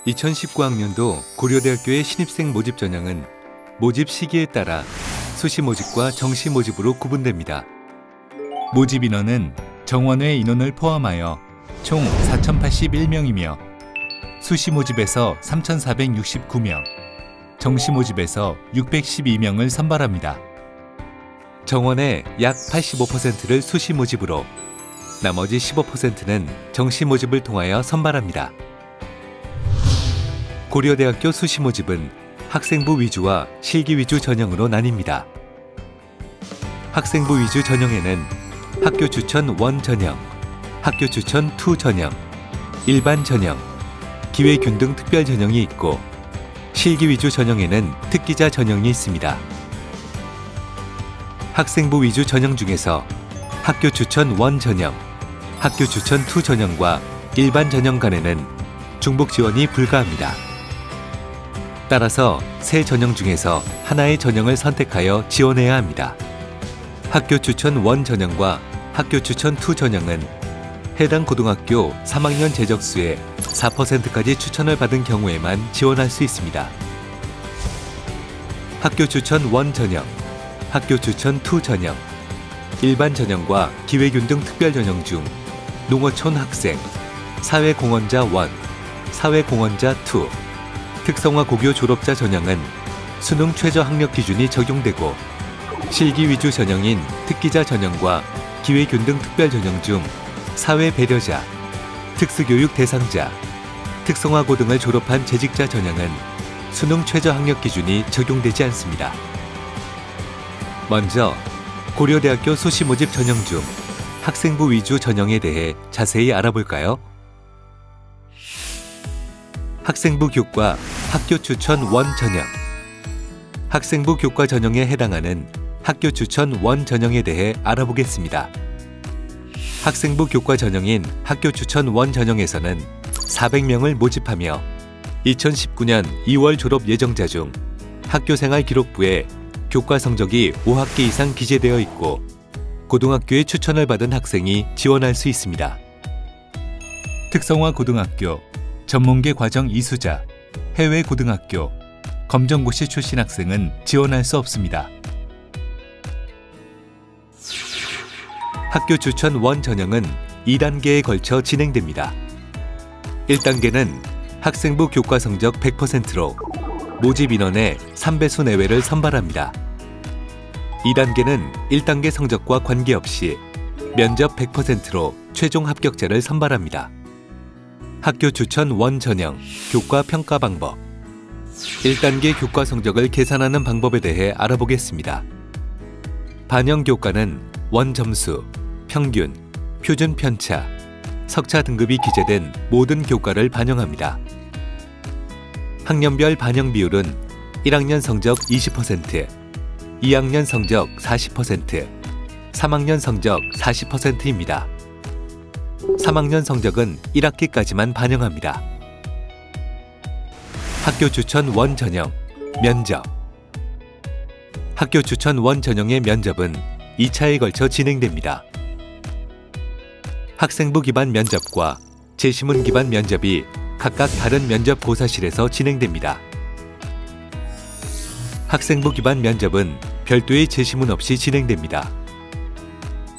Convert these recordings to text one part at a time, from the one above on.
2019학년도 고려대학교의 신입생 모집 전형은 모집 시기에 따라 수시 모집과 정시 모집으로 구분됩니다. 모집 인원은 정원외 인원을 포함하여 총 4,081명이며 수시 모집에서 3,469명, 정시 모집에서 612명을 선발합니다. 정원의 약 85%를 수시 모집으로 나머지 15%는 정시 모집을 통하여 선발합니다. 고려대학교 수시 모집은 학생부 위주와 실기 위주 전형으로 나뉩니다. 학생부 위주 전형에는 학교 추천 1 전형, 학교 추천 2 전형, 일반 전형, 기회균 등 특별 전형이 있고 실기 위주 전형에는 특기자 전형이 있습니다. 학생부 위주 전형 중에서 학교 추천 1 전형, 학교 추천 2 전형과 일반 전형 간에는 중복 지원이 불가합니다. 따라서 세 전형 중에서 하나의 전형을 선택하여 지원해야 합니다. 학교 추천 1 전형과 학교 추천 2 전형은 해당 고등학교 3학년 재적수의 4%까지 추천을 받은 경우에만 지원할 수 있습니다. 학교 추천 1 전형, 학교 추천 2 전형, 일반 전형과 기회균 등 특별 전형 중 농어촌 학생, 사회공헌자 1, 사회공헌자 2, 특성화 고교 졸업자 전형은 수능 최저 학력 기준이 적용되고 실기 위주 전형인 특기자 전형과 기회균 등 특별 전형 중 사회 배려자, 특수교육 대상자, 특성화고 등을 졸업한 재직자 전형은 수능 최저 학력 기준이 적용되지 않습니다. 먼저 고려대학교 수시 모집 전형 중 학생부 위주 전형에 대해 자세히 알아볼까요? 학생부 교과 학교 추천 1 전형. 학생부 교과 전형에 해당하는 학교 추천 1 전형에 대해 알아보겠습니다. 학생부 교과 전형인 학교 추천 1 전형에서는 400명을 모집하며 2019년 2월 졸업 예정자 중 학교생활 기록부에 교과 성적이 5학기 이상 기재되어 있고 고등학교의 추천을 받은 학생이 지원할 수 있습니다. 특성화 고등학교, 전문계 과정 이수자, 해외 고등학교, 검정고시 출신 학생은 지원할 수 없습니다. 학교 추천 1 전형은 2단계에 걸쳐 진행됩니다. 1단계는 학생부 교과 성적 100%로 모집 인원의 3배수 내외를 선발합니다. 2단계는 1단계 성적과 관계없이 면접 100%로 최종 합격자를 선발합니다. 학교 추천 1 전형, 교과 평가 방법. 1단계 교과 성적을 계산하는 방법에 대해 알아보겠습니다. 반영 교과는 원점수, 평균, 표준 편차, 석차 등급이 기재된 모든 교과를 반영합니다. 학년별 반영 비율은 1학년 성적 20%, 2학년 성적 40%, 3학년 성적 40%입니다. 3학년 성적은 1학기까지만 반영합니다. 학교 추천 1 전형, 면접. 학교 추천 1 전형의 면접은 2차에 걸쳐 진행됩니다. 학생부 기반 면접과 제시문 기반 면접이 각각 다른 면접 고사실에서 진행됩니다. 학생부 기반 면접은 별도의 제시문 없이 진행됩니다.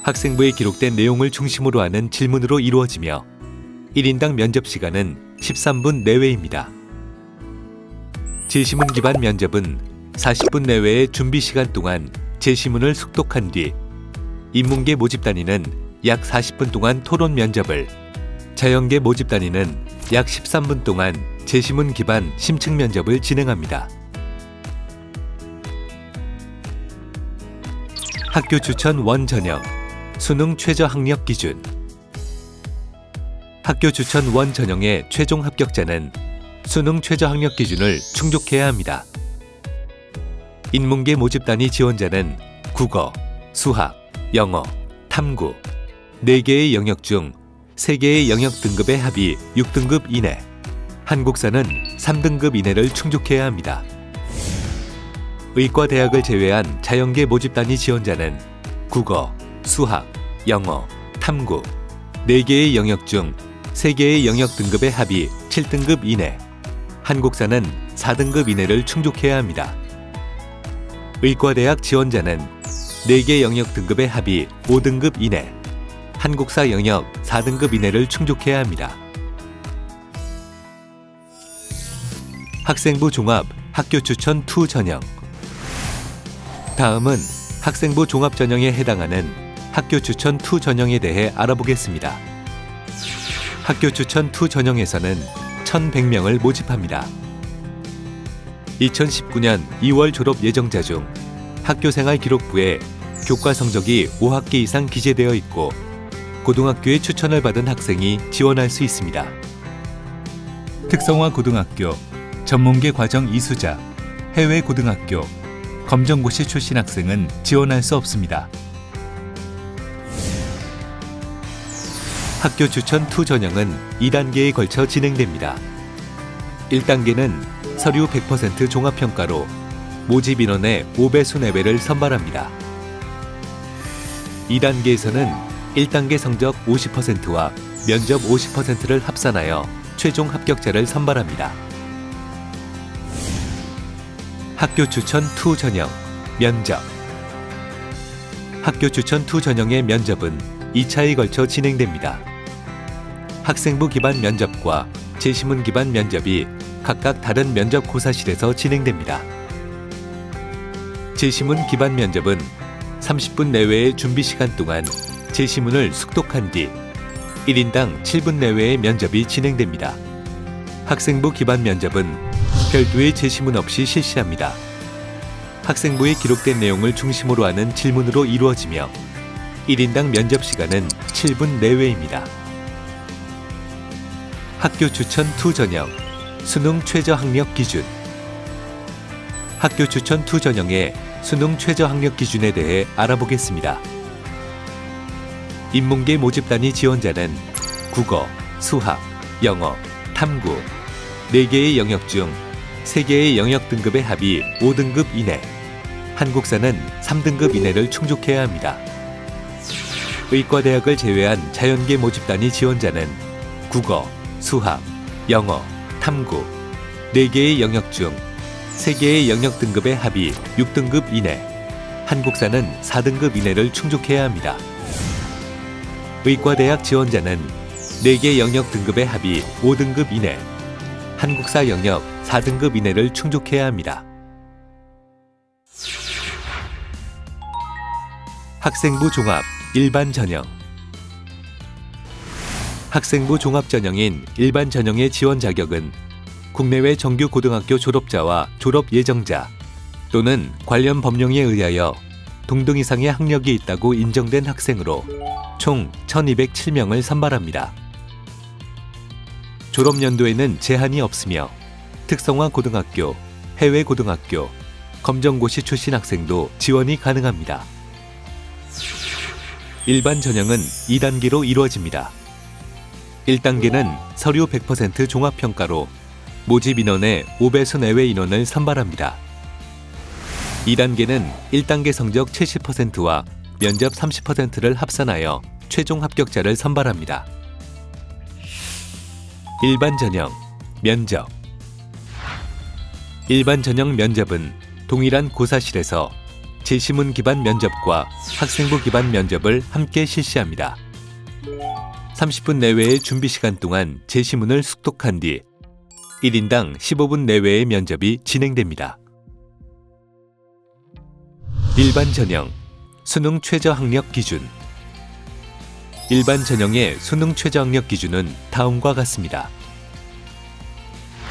학생부에 기록된 내용을 중심으로 하는 질문으로 이루어지며 1인당 면접 시간은 13분 내외입니다. 제시문 기반 면접은 40분 내외의 준비 시간 동안 제시문을 숙독한 뒤 인문계 모집 단위는 약 40분 동안 토론 면접을, 자연계 모집 단위는 약 13분 동안 제시문 기반 심층 면접을 진행합니다. 학교 추천 1 전형, 수능 최저 학력 기준. 학교 추천 1 전형의 최종 합격자는 수능 최저 학력 기준을 충족해야 합니다. 인문계 모집 단위 지원자는 국어, 수학, 영어, 탐구 4개의 영역 중 3개의 영역 등급의 합이 6등급 이내, 한국사는 3등급 이내를 충족해야 합니다. 의과대학을 제외한 자연계 모집 단위 지원자는 국어, 수학, 영어, 탐구 4개의 영역 중 3개의 영역 등급의 합이 7등급 이내, 한국사는 4등급 이내를 충족해야 합니다. 의과대학 지원자는 4개 영역 등급의 합이 5등급 이내, 한국사 영역 4등급 이내를 충족해야 합니다. 학생부 종합 학교 추천 2 전형. 다음은 학생부 종합 전형에 해당하는 학교 추천 2 전형에 대해 알아보겠습니다. 학교 추천 2 전형에서는 1,100명을 모집합니다. 2019년 2월 졸업 예정자 중 학교생활 기록부에 교과 성적이 5학기 이상 기재되어 있고 고등학교의 추천을 받은 학생이 지원할 수 있습니다. 특성화 고등학교, 전문계 과정 이수자, 해외 고등학교, 검정고시 출신 학생은 지원할 수 없습니다. 학교 추천 2 전형은 2단계에 걸쳐 진행됩니다. 1단계는 서류 100% 종합평가로 모집 인원의 5배수 내외를 선발합니다. 2단계에서는 1단계 성적 50%와 면접 50%를 합산하여 최종 합격자를 선발합니다. 학교 추천 2 전형, 면접. 학교 추천 2 전형의 면접은 2차에 걸쳐 진행됩니다. 학생부 기반 면접과 제시문 기반 면접이 각각 다른 면접 고사실에서 진행됩니다. 제시문 기반 면접은 30분 내외의 준비 시간 동안 제시문을 숙독한 뒤 1인당 7분 내외의 면접이 진행됩니다. 학생부 기반 면접은 별도의 제시문 없이 실시합니다. 학생부에 기록된 내용을 중심으로 하는 질문으로 이루어지며 1인당 면접 시간은 7분 내외입니다. 학교 추천 2 전형, 수능 최저 학력 기준. 학교 추천 2 전형의 수능 최저 학력 기준에 대해 알아보겠습니다. 인문계 모집단위 지원자는 국어, 수학, 영어, 탐구 4개의 영역 중 3개의 영역 등급의 합이 5등급 이내, 한국사는 3등급 이내를 충족해야 합니다. 의과대학을 제외한 자연계 모집단위 지원자는 국어, 수학, 영어, 탐구 4개의 영역 중 3개의 영역 등급의 합이 6등급 이내, 한국사는 4등급 이내를 충족해야 합니다. 의과대학 지원자는 4개 영역 등급의 합이 5등급 이내, 한국사 영역 4등급 이내를 충족해야 합니다. 학생부 종합 일반 전형. 학생부 종합 전형인 일반 전형의 지원 자격은 국내외 정규 고등학교 졸업자와 졸업 예정자 또는 관련 법령에 의하여 동등 이상의 학력이 있다고 인정된 학생으로 총 1,207명을 선발합니다. 졸업연도에는 제한이 없으며 특성화 고등학교, 해외 고등학교, 검정고시 출신 학생도 지원이 가능합니다. 일반 전형은 2단계로 이루어집니다. 1단계는 서류 100% 종합평가로 모집 인원의 5배수 내외 인원을 선발합니다. 2단계는 1단계 성적 70%와 면접 30%를 합산하여 최종 합격자를 선발합니다. 일반 전형, 면접. 일반 전형 면접은 동일한 고사실에서 제시문 기반 면접과 학생부 기반 면접을 함께 실시합니다. 30분 내외의 준비 시간 동안 제시문을 숙독한 뒤 1인당 15분 내외의 면접이 진행됩니다. 일반 전형, 수능 최저 학력 기준. 일반 전형의 수능 최저 학력 기준은 다음과 같습니다.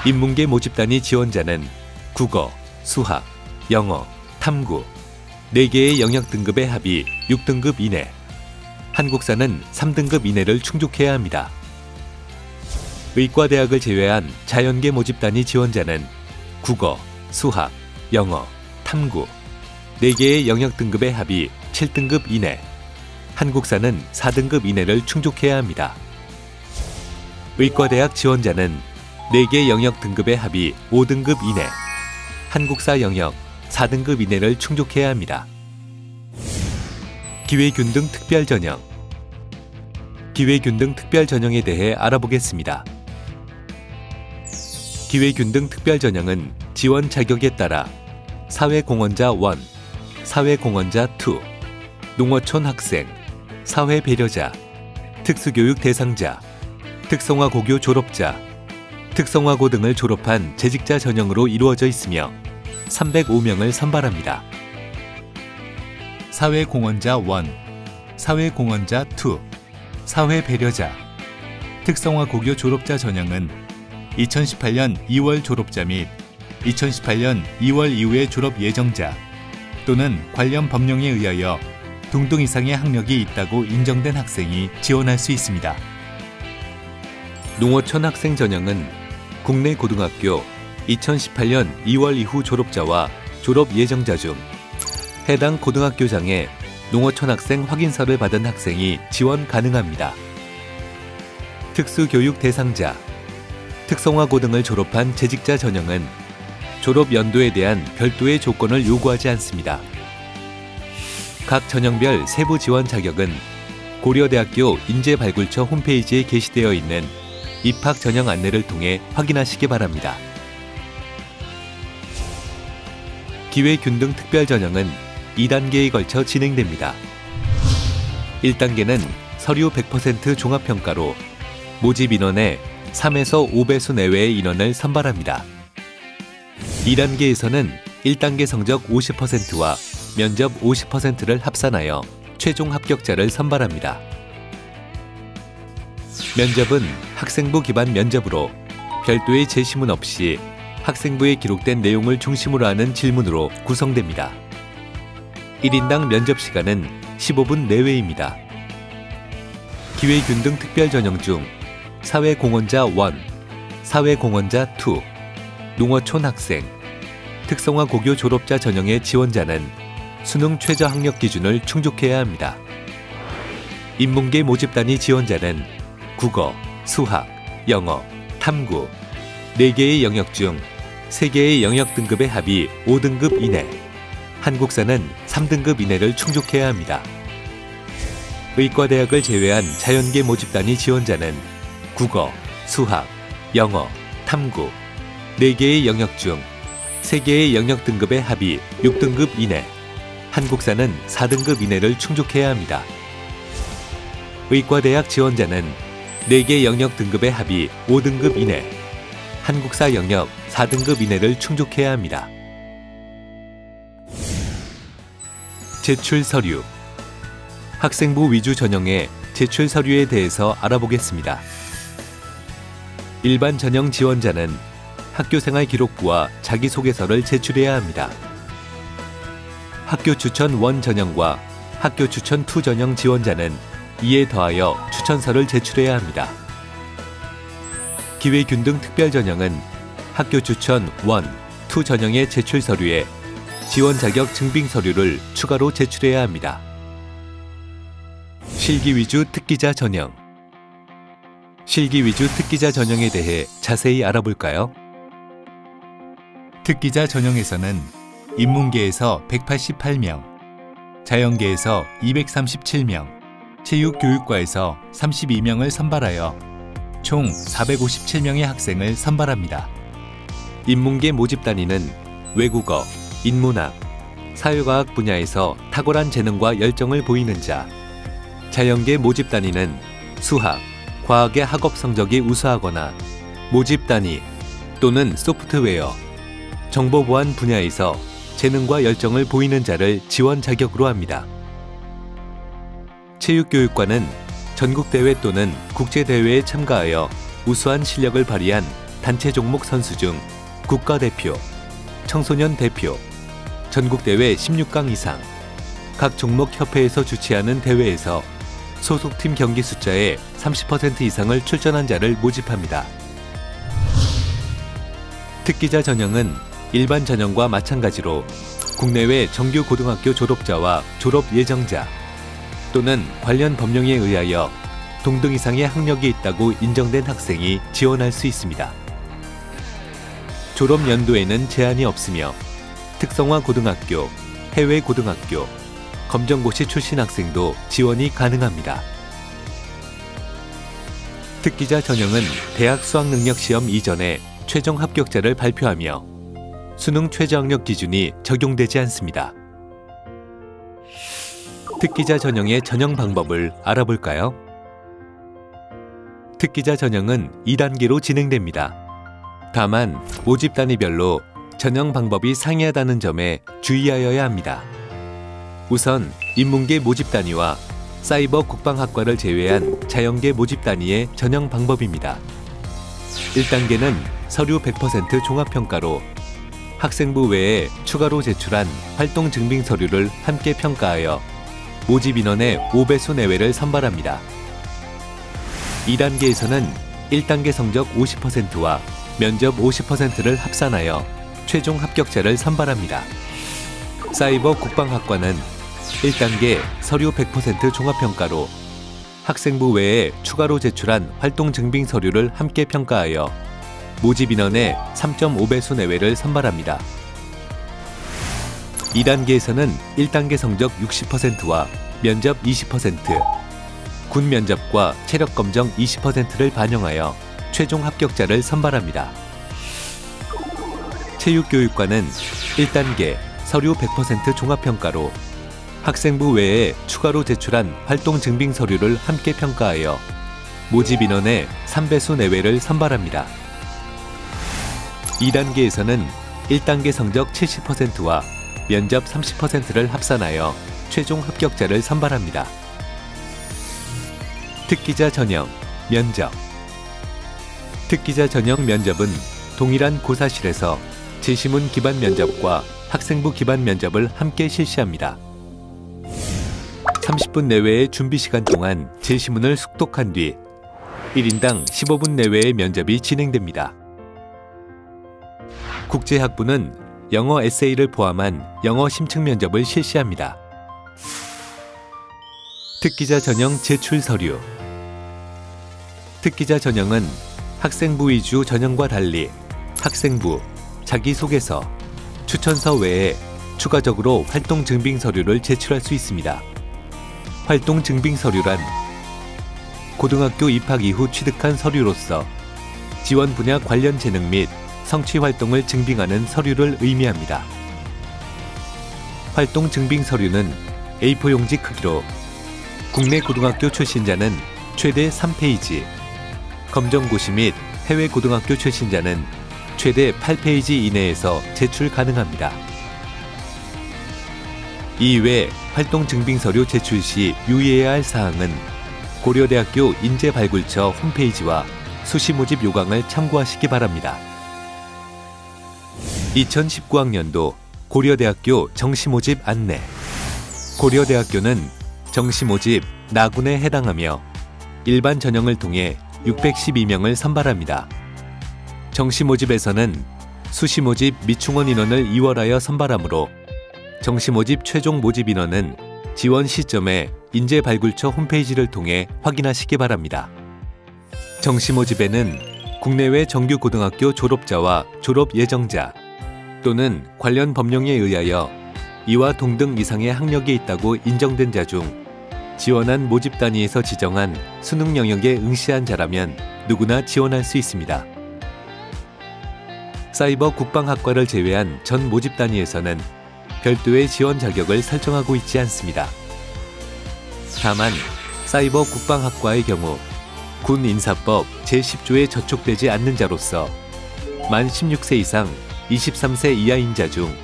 인문계 모집단위 지원자는 국어, 수학, 영어, 탐구 4개의 영역 등급의 합이 6등급 이내, 한국사는 3등급 이내를 충족해야 합니다. 의과대학을 제외한 자연계 모집단위 지원자는 국어, 수학, 영어, 탐구 4개의 영역 등급의 합이 7등급 이내, 한국사는 4등급 이내를 충족해야 합니다. 의과대학 지원자는 4개 영역 등급의 합이 5등급 이내, 한국사 영역 4등급 이내를 충족해야 합니다. 기회균등 특별전형. 기회균등 특별전형에 대해 알아보겠습니다. 기회균등 특별전형은 지원 자격에 따라 사회공헌자 1, 사회공헌자 2, 농어촌 학생, 사회배려자, 특수교육 대상자, 특성화고교 졸업자, 특성화고 등을 졸업한 재직자 전형으로 이루어져 있으며 305명을 선발합니다. 사회공헌자 1, 사회공헌자 2, 사회배려자, 특성화고교 졸업자 전형은 2018년 2월 졸업자 및 2018년 2월 이후의 졸업 예정자 또는 관련 법령에 의하여 동등 이상의 학력이 있다고 인정된 학생이 지원할 수 있습니다. 농어촌 학생 전형은 국내 고등학교 2018년 2월 이후 졸업자와 졸업 예정자 중 해당 고등학교장에 농어촌 학생 확인서를 받은 학생이 지원 가능합니다. 특수교육 대상자, 특성화고 등을 졸업한 재직자 전형은 졸업 연도에 대한 별도의 조건을 요구하지 않습니다. 각 전형별 세부 지원 자격은 고려대학교 인재발굴처 홈페이지에 게시되어 있는 입학 전형 안내를 통해 확인하시기 바랍니다. 기회균등 특별전형은 2단계에 걸쳐 진행됩니다. 1단계는 서류 100% 종합평가로 모집 인원의 3에서 5배수 내외의 인원을 선발합니다. 2단계에서는 1단계 성적 50%와 면접 50%를 합산하여 최종 합격자를 선발합니다. 면접은 학생부 기반 면접으로 별도의 제시문 없이 학생부에 기록된 내용을 중심으로 하는 질문으로 구성됩니다. 1인당 면접 시간은 15분 내외입니다. 기회균등 특별전형 중 사회공헌자 1, 사회공헌자 2, 농어촌 학생, 특성화고교 졸업자 전형의 지원자는 수능 최저 학력 기준을 충족해야 합니다. 인문계 모집단위 지원자는 국어, 수학, 영어, 탐구 4개의 영역 중 3개의 영역 등급의 합이 5등급 이내, 한국사는 3등급 이내를 충족해야 합니다. 의과대학을 제외한 자연계 모집단위 지원자는 국어, 수학, 영어, 탐구 4개의 영역 중 3개의 영역 등급의 합이 6등급 이내, 한국사는 4등급 이내를 충족해야 합니다. 의과대학 지원자는 4개 영역 등급의 합이 5등급 이내, 한국사 영역 4등급 이내를 충족해야 합니다. 제출 서류. 학생부 위주 전형의 제출 서류에 대해서 알아보겠습니다. 일반 전형 지원자는 학교생활 기록부와 자기소개서를 제출해야 합니다. 학교 추천 1 전형과 학교 추천 2 전형 지원자는 이에 더하여 추천서를 제출해야 합니다. 기회균등 특별전형은 학교 추천 1, 2 전형의 제출 서류에 지원 자격 증빙 서류를 추가로 제출해야 합니다. 실기 위주 특기자 전형. 실기 위주 특기자 전형에 대해 자세히 알아볼까요? 특기자 전형에서는 인문계에서 188명, 자연계에서 237명, 체육교육과에서 32명을 선발하여 총 457명의 학생을 선발합니다. 인문계 모집 단위는 외국어, 인문학, 사회과학 분야에서 탁월한 재능과 열정을 보이는 자, 자연계 모집 단위는 수학, 과학의 학업 성적이 우수하거나 모집 단위 또는 소프트웨어, 정보보안 분야에서 재능과 열정을 보이는 자를 지원 자격으로 합니다. 체육교육과는 전국대회 또는 국제대회에 참가하여 우수한 실력을 발휘한 단체 종목 선수 중 국가대표, 청소년 대표, 전국대회 16강 이상, 각 종목 협회에서 주최하는 대회에서 소속팀 경기 숫자의 30% 이상을 출전한 자를 모집합니다. 특기자 전형은 일반 전형과 마찬가지로 국내외 정규 고등학교 졸업자와 졸업 예정자 또는 관련 법령에 의하여 동등 이상의 학력이 있다고 인정된 학생이 지원할 수 있습니다. 졸업 연도에는 제한이 없으며 특성화 고등학교, 해외 고등학교, 검정고시 출신 학생도 지원이 가능합니다. 특기자 전형은 대학 수학능력시험 이전에 최종 합격자를 발표하며 수능 최저학력 기준이 적용되지 않습니다. 특기자 전형의 전형 방법을 알아볼까요? 특기자 전형은 2단계로 진행됩니다. 다만 모집 단위별로 전형 방법이 상이하다는 점에 주의하여야 합니다. 우선 인문계 모집 단위와 사이버 국방학과를 제외한 자연계 모집 단위의 전형 방법입니다. 1단계는 서류 100% 종합평가로 학생부 외에 추가로 제출한 활동 증빙 서류를 함께 평가하여 모집 인원의 5배수 내외를 선발합니다. 2단계에서는 1단계 성적 50%와 면접 50%를 합산하여 최종 합격자를 선발합니다. 사이버 국방학과는 1단계 서류 100% 종합평가로 학생부 외에 추가로 제출한 활동 증빙 서류를 함께 평가하여 모집 인원의 3.5배수 내외를 선발합니다. 2단계에서는 1단계 성적 60%와 면접 20%, 군 면접과 체력 검정 20%를 반영하여 최종 합격자를 선발합니다. 체육교육과는 1단계 서류 100% 종합평가로 학생부 외에 추가로 제출한 활동 증빙 서류를 함께 평가하여 모집 인원의 3배수 내외를 선발합니다. 2단계에서는 1단계 성적 70%와 면접 30%를 합산하여 최종 합격자를 선발합니다. 특기자 전형, 면접. 특기자 전형 면접은 동일한 고사실에서 제시문 기반 면접과 학생부 기반 면접을 함께 실시합니다. 30분 내외의 준비 시간 동안 제시문을 숙독한 뒤 1인당 15분 내외의 면접이 진행됩니다. 국제학부는 영어 에세이를 포함한 영어 심층 면접을 실시합니다. 특기자 전형 제출 서류. 특기자 전형은 학생부 위주 전형과 달리 학생부, 자기소개서, 추천서 외에 추가적으로 활동 증빙 서류를 제출할 수 있습니다. 활동 증빙 서류란 고등학교 입학 이후 취득한 서류로서 지원 분야 관련 재능 및 성취 활동을 증빙하는 서류를 의미합니다. 활동 증빙 서류는 A4 용지 크기로 국내 고등학교 출신자는 최대 3페이지, 검정고시 및 해외 고등학교 출신자는 최대 8페이지 이내에서 제출 가능합니다. 이외 활동 증빙 서류 제출 시 유의해야 할 사항은 고려대학교 인재발굴처 홈페이지와 수시 모집 요강을 참고하시기 바랍니다. 2019학년도 고려대학교 정시모집 안내. 고려대학교는 정시모집 나군에 해당하며 일반 전형을 통해 612명을 선발합니다. 정시모집에서는 수시모집 미충원 인원을 2월하여 선발하므로 정시모집 최종 모집 인원은 지원 시점에 인재발굴처 홈페이지를 통해 확인하시기 바랍니다. 정시모집에는 국내외 정규 고등학교 졸업자와 졸업 예정자 또는 관련 법령에 의하여 이와 동등 이상의 학력이 있다고 인정된 자 중 지원한 모집 단위에서 지정한 수능 영역에 응시한 자라면 누구나 지원할 수 있습니다. 사이버 국방학과를 제외한 전 모집 단위에서는 별도의 지원 자격을 설정하고 있지 않습니다. 다만 사이버 국방학과의 경우 군인사법 제10조에 저촉되지 않는 자로서 만 16세 이상 23세 이하인 자 중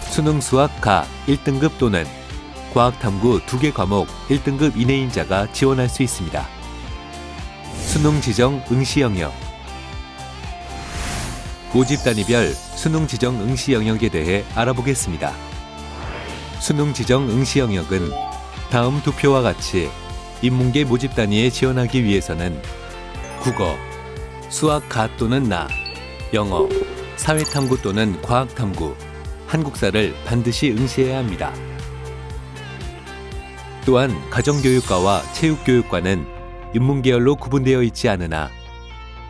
수능 수학 가 1등급 또는 과학탐구 2개 과목 1등급 이내인 자가 지원할 수 있습니다. 수능 지정 응시 영역. 모집 단위별 수능 지정 응시 영역에 대해 알아보겠습니다. 수능 지정 응시 영역은 다음 두 표와 같이 인문계 모집 단위에 지원하기 위해서는 국어, 수학 가 또는 나, 영어, 사회탐구 또는 과학탐구, 한국사를 반드시 응시해야 합니다. 또한 가정교육과와 체육교육과는 인문계열로 구분되어 있지 않으나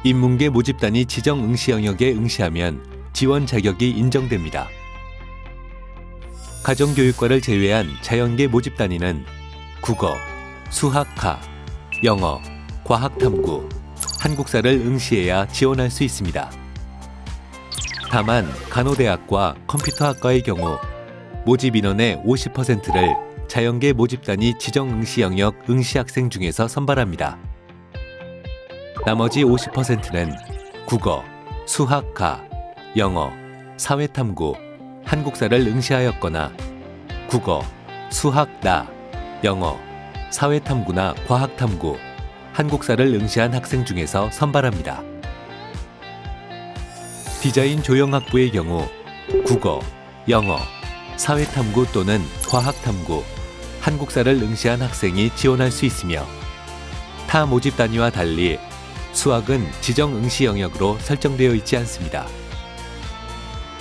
인문계 모집 단위 지정 응시 영역에 응시하면 지원 자격이 인정됩니다. 가정교육과를 제외한 자연계 모집 단위는 국어, 수학하, 영어, 과학탐구, 한국사를 응시해야 지원할 수 있습니다. 다만 간호대학과 컴퓨터학과의 경우 모집 인원의 50%를 자연계 모집단위 지정 응시 영역 응시 학생 중에서 선발합니다. 나머지 50%는 국어, 수학, 영어, 사회탐구, 한국사를 응시하였거나 국어, 수학, 영어, 사회탐구나 과학탐구, 한국사를 응시한 학생 중에서 선발합니다. 디자인 조형학부의 경우 국어, 영어, 사회탐구 또는 과학탐구, 한국사를 응시한 학생이 지원할 수 있으며 타 모집 단위와 달리 수학은 지정 응시 영역으로 설정되어 있지 않습니다.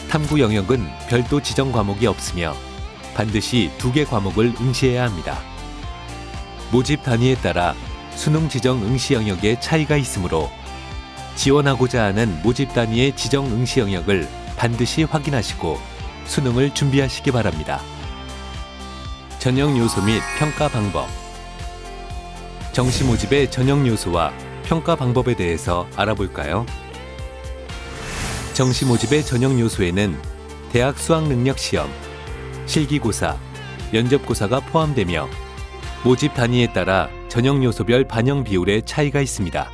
탐구 영역은 별도 지정 과목이 없으며 반드시 2개 과목을 응시해야 합니다. 모집 단위에 따라 수능 지정 응시 영역에 차이가 있으므로 지원하고자 하는 모집 단위의 지정 응시 영역을 반드시 확인하시고 수능을 준비하시기 바랍니다. 전형 요소 및 평가 방법. 정시 모집의 전형 요소와 평가 방법에 대해서 알아볼까요? 정시 모집의 전형 요소에는 대학 수학능력시험, 실기고사, 면접고사가 포함되며 모집 단위에 따라 전형 요소별 반영 비율의 차이가 있습니다.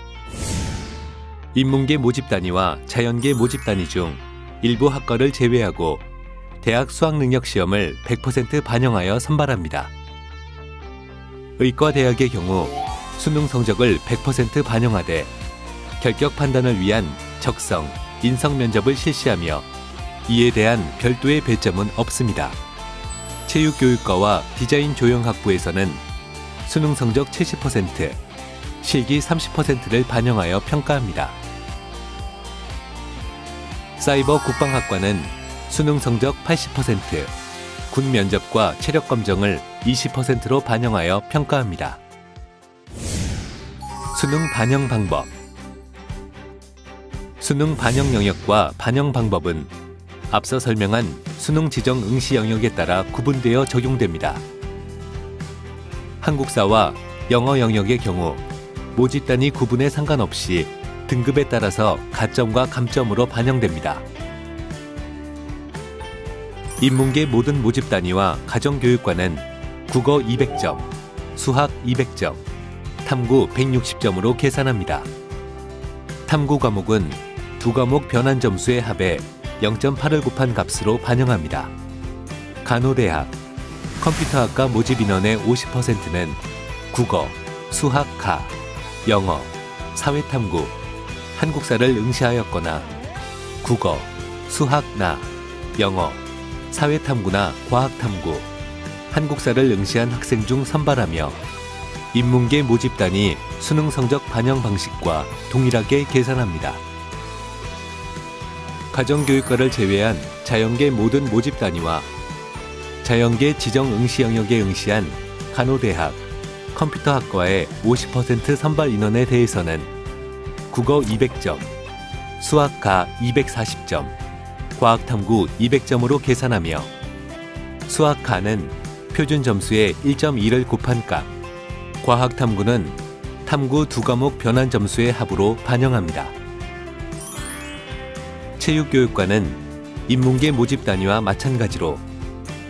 인문계 모집 단위와 자연계 모집 단위 중 일부 학과를 제외하고 대학 수학능력시험을 100% 반영하여 선발합니다. 의과대학의 경우 수능 성적을 100% 반영하되 결격 판단을 위한 적성, 인성 면접을 실시하며 이에 대한 별도의 배점은 없습니다. 체육교육과와 디자인 조형학부에서는 수능 성적 70%, 실기 30%를 반영하여 평가합니다. 사이버 국방학과는 수능 성적 80%, 군 면접과 체력 검정을 20%로 반영하여 평가합니다. 수능 반영 방법. 수능 반영 영역과 반영 방법은 앞서 설명한 수능 지정 응시 영역에 따라 구분되어 적용됩니다. 한국사와 영어 영역의 경우 모집 단위 구분에 상관없이 등급에 따라서 가점과 감점으로 반영됩니다. 인문계 모든 모집 단위와 가정교육과는 국어 200점, 수학 200점, 탐구 160점으로 계산합니다. 탐구 과목은 2과목 변환 점수의 합에 0.8을 곱한 값으로 반영합니다. 간호대학, 컴퓨터학과 모집 인원의 50%는 국어, 수학, 영어, 사회탐구, 한국사를 응시하였거나 국어, 수학, 영어, 사회탐구나 과학탐구, 한국사를 응시한 학생 중 선발하며 인문계 모집 단위 수능 성적 반영 방식과 동일하게 계산합니다. 가정교육과를 제외한 자연계 모든 모집 단위와 자연계 지정 응시 영역에 응시한 간호대학, 컴퓨터학과의 50% 선발 인원에 대해서는 국어 200점, 수학과 240점, 과학탐구 200점으로 계산하며 수학과는 표준 점수의 1.2를 곱한 값, 과학탐구는 탐구 2과목 변환 점수의 합으로 반영합니다. 체육교육과는 인문계 모집 단위와 마찬가지로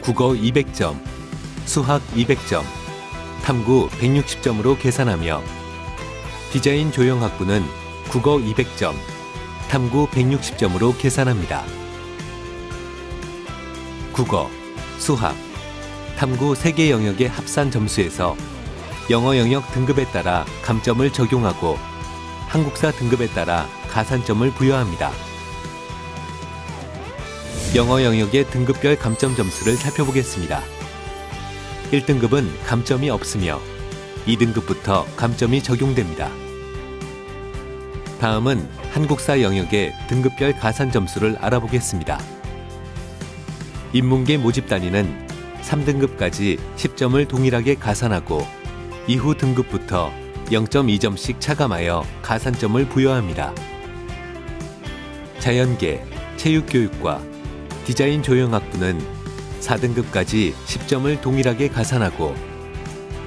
국어 200점, 수학 200점, 탐구 160점으로 계산하며 디자인 조형학부는 국어 200점, 탐구 160점으로 계산합니다. 국어, 수학, 탐구 3개 영역의 합산 점수에서 영어 영역 등급에 따라 감점을 적용하고 한국사 등급에 따라 가산점을 부여합니다. 영어 영역의 등급별 감점 점수를 살펴보겠습니다. 1등급은 감점이 없으며 2등급부터 감점이 적용됩니다. 다음은 한국사 영역의 등급별 가산 점수를 알아보겠습니다. 인문계 모집 단위는 3등급까지 10점을 동일하게 가산하고 이후 등급부터 0.2점씩 차감하여 가산점을 부여합니다. 자연계, 체육교육과 디자인 조형학부는 4등급까지 10점을 동일하게 가산하고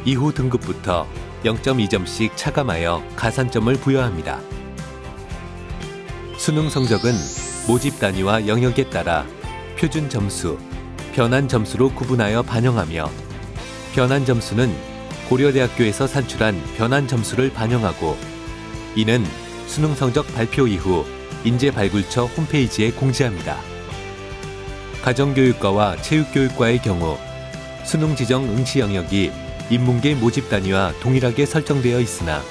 이후 등급부터 0.2점씩 차감하여 가산점을 부여합니다. 수능 성적은 모집 단위와 영역에 따라 표준 점수, 변환 점수로 구분하여 반영하며 변환 점수는 고려대학교에서 산출한 변환 점수를 반영하고 이는 수능 성적 발표 이후 인재발굴처 홈페이지에 공지합니다. 가정교육과와 체육교육과의 경우 수능 지정 응시 영역이 인문계 모집 단위와 동일하게 설정되어 있으나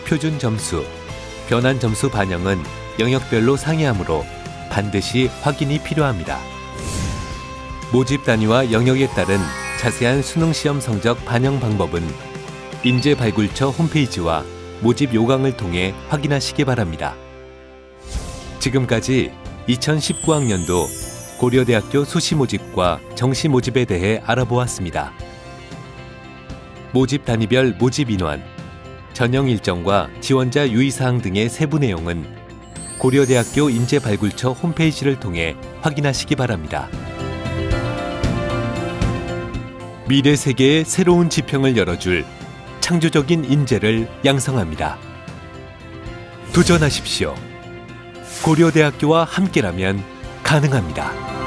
표준 점수, 변환 점수 반영은 영역별로 상이하므로 반드시 확인이 필요합니다. 모집 단위와 영역에 따른 자세한 수능 시험 성적 반영 방법은 인재발굴처 홈페이지와 모집 요강을 통해 확인하시기 바랍니다. 지금까지 2019학년도 고려대학교 수시 모집과 정시 모집에 대해 알아보았습니다. 모집 단위별 모집 인원, 전형 일정과 지원자 유의사항 등의 세부 내용은 고려대학교 인재발굴처 홈페이지를 통해 확인하시기 바랍니다. 미래 세계의 새로운 지평을 열어줄 창조적인 인재를 양성합니다. 도전하십시오. 고려대학교와 함께라면 가능합니다.